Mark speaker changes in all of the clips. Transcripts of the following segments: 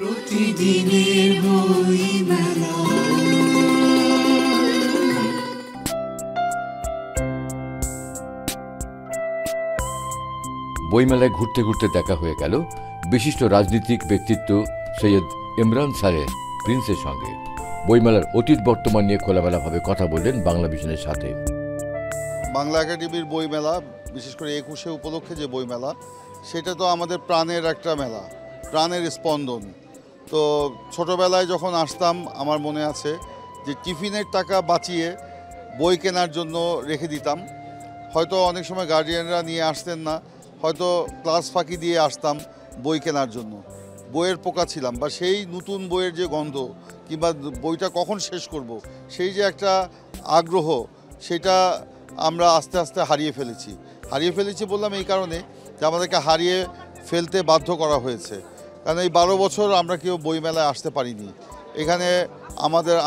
Speaker 1: প্রতিদিনের বইমেলা।
Speaker 2: বইমেলায় ঘুরতে ঘুরতে দেখা হয়ে গেল বিশিষ্ট রাজনীতিক ব্যক্তিত্ব সৈয়দ ইমরান স্যারের প্রিন্সের সঙ্গে। বইমেলার অতীত বর্তমান নিয়ে খোলামেলাভাবে কথা বললেন বাংলা ভিশনের সাথে।
Speaker 3: বাংলা একাডেমির বইমেলা, বিশেষ করে 21শে উপলক্ষে যে বইমেলা, সেটা তো আমাদের প্রাণের একটা মেলা, প্রাণের স্পন্দন। তো ছোটোবেলায় যখন আসতাম আমার মনে আছে যে টিফিনের টাকা বাঁচিয়ে বই কেনার জন্য রেখে দিতাম। হয়তো অনেক সময় গার্ডিয়ানরা নিয়ে আসতেন না, হয়তো ক্লাস ফাঁকি দিয়ে আসতাম বই কেনার জন্য। বইয়ের পোকা ছিলাম, বা সেই নতুন বইয়ের যে গন্ধ কিংবা বইটা কখন শেষ করব, সেই যে একটা আগ্রহ, সেটা আমরা আস্তে আস্তে হারিয়ে ফেলেছি বললাম এই কারণে যে আমাদেরকে হারিয়ে ফেলতে বাধ্য করা হয়েছে। কারণ এই 12 বছর আমরা কেউ বইমেলায় আসতে পারিনি। এখানে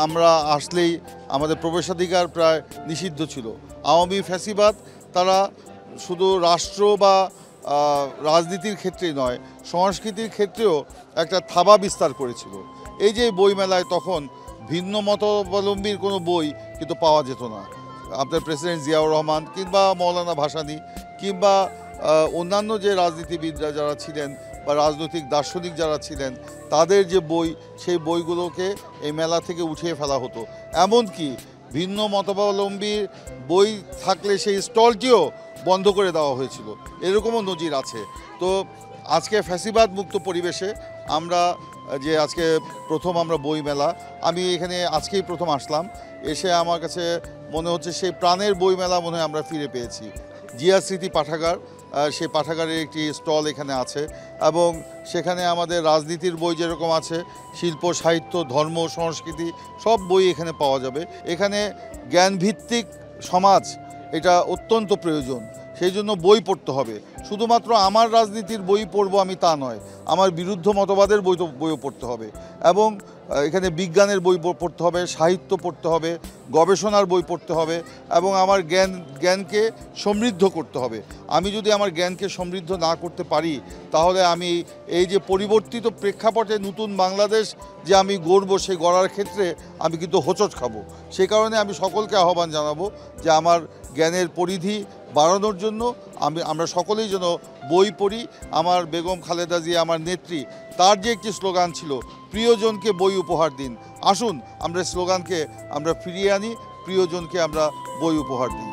Speaker 3: আমরা আসলেই আমাদের প্রবেশাধিকার প্রায় নিষিদ্ধ ছিল। আওয়ামী ফ্যাসিবাদ তারা শুধু রাষ্ট্র বা রাজনীতির ক্ষেত্রেই নয়, সংস্কৃতির ক্ষেত্রেও একটা থাবা বিস্তার করেছিল। এই যে বইমেলায় তখন ভিন্ন মতাবলম্বীর কোনো বই কিন্তু পাওয়া যেত না। আপনার প্রেসিডেন্ট জিয়াউর রহমান কিংবা মৌলানা ভাসানী কিংবা অন্যান্য যে রাজনীতিবিদরা যারা ছিলেন বা রাজনৈতিক দার্শনিক যারা ছিলেন, তাদের যে বই, সেই বইগুলোকে এই মেলা থেকে উঠিয়ে ফেলা হতো। এমনকি ভিন্ন মতাবলম্বীর বই থাকলে সেই স্টলটিও বন্ধ করে দেওয়া হয়েছিল, এরকমও নজির আছে। তো আজকে ফ্যাসিবাদ মুক্ত পরিবেশে আমরা যে আজকে প্রথম আমরা বই মেলা, আমি এখানে আজকেই প্রথম আসলাম, এসে আমার কাছে মনে হচ্ছে সেই প্রাণের বই মেলা মনে হয় আমরা ফিরে পেয়েছি। জিয়া স্মৃতি পাঠাগার, সেই পাঠাগারের একটি স্টল এখানে আছে এবং সেখানে আমাদের রাজনীতির বই যেরকম আছে, শিল্প, সাহিত্য, ধর্ম, সংস্কৃতি সব বই এখানে পাওয়া যাবে। এখানে জ্ঞানভিত্তিক সমাজ, এটা অত্যন্ত প্রয়োজন। সেই জন্য বই পড়তে হবে। শুধুমাত্র আমার রাজনীতির বই পড়বো আমি তা নয়, আমার বিরুদ্ধ মতবাদের বইও পড়তে হবে এবং এখানে বিজ্ঞানের বই পড়তে হবে, সাহিত্য পড়তে হবে, গবেষণার বই পড়তে হবে এবং আমার জ্ঞানকে সমৃদ্ধ করতে হবে। আমি যদি আমার জ্ঞানকে সমৃদ্ধ না করতে পারি, তাহলে আমি এই যে পরিবর্তিত প্রেক্ষাপটে নতুন বাংলাদেশ যে আমি গড়ব, সেই গড়ার ক্ষেত্রে আমি কিন্তু হোঁচট খাবো। সেই কারণে আমি সকলকে আহ্বান জানাবো যে আমার জ্ঞানের পরিধি বাড়ানোর জন্য আমরা সকলেই যেন বই পড়ি। আমার বেগম খালেদা জিয়া, আমার নেত্রী, তার যে একটি স্লোগান ছিল, প্রিয়জনকে বই উপহার দিন, আসুন আমরা স্লোগানকে আমরা ফিরিয়ে আনি, প্রিয়জনকে আমরা বই উপহার দিই।